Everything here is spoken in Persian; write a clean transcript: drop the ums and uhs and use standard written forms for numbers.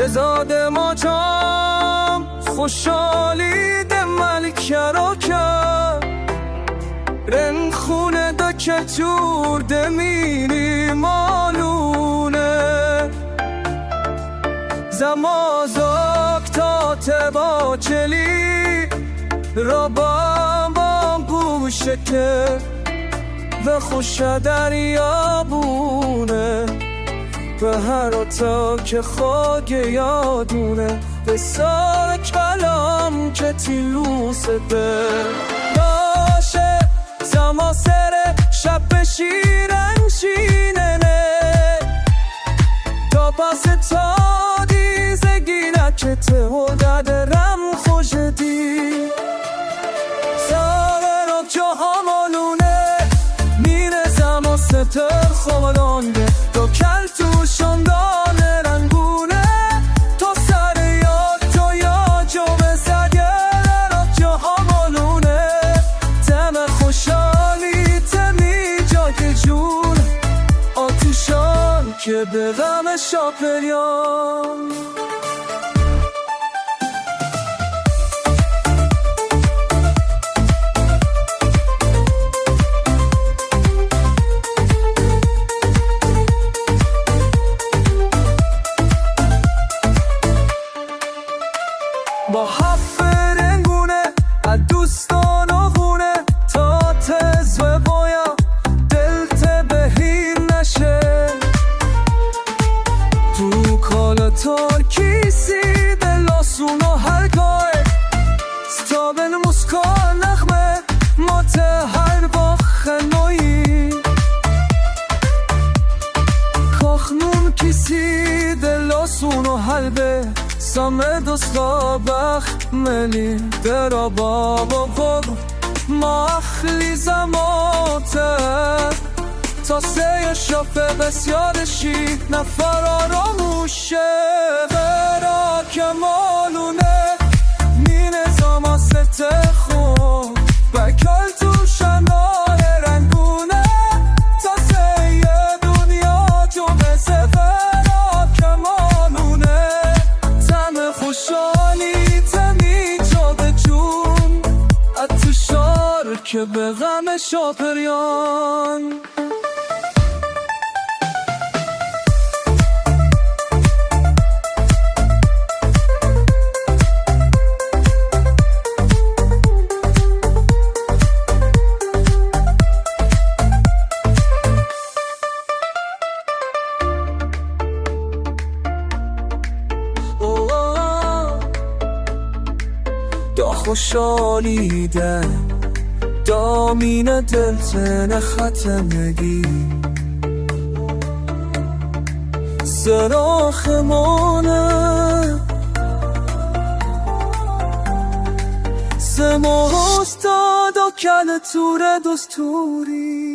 بزاد ما جام خوشحالی ده ملک را کرد رن خونه دا که تور ده مینی مالونه زمازاک تا تبا چلی را با گوشه که و خوش دریا بونه به هر تا که خاک یادونه به سار کلام که تیلوسه باشه زما سر شب بشیرن شیننه تا پس تا دیزگینه که ته و ددرم خوش دی ساره را جا همالونه مینه زما ستر خوالانده تو کل تو شندانه رنگونه تو سر یاد تو یا جو بزگره را جا همالونه تم خوشحالی تمی جای جون آتیشان که به غم شاپریان با هفت رنگونه از دوستان و خونه تا تز و بایا دلت بهیر نشه تو کالا ترکیسی دلاسون و هرگاه ستابن مسکار نخمه مات هر با خنوی کاخنون کسی دلاسون و حلبه سامه دوستا بخت ملی درا بابا باب مخلی زماته تا سه شافه بسیارشی نفر آراموشه برا کمالونه مینه زما سته خوب بکل تو شندانه رنگونه تا سه دنیا جو بزه برا کمالونه خوشحالی تمی جا به جون اتشار که به غم شاپریان خوشحالی ده دامین دلتن ختمگی سراخ مانه سماست داد و کل تور دستوری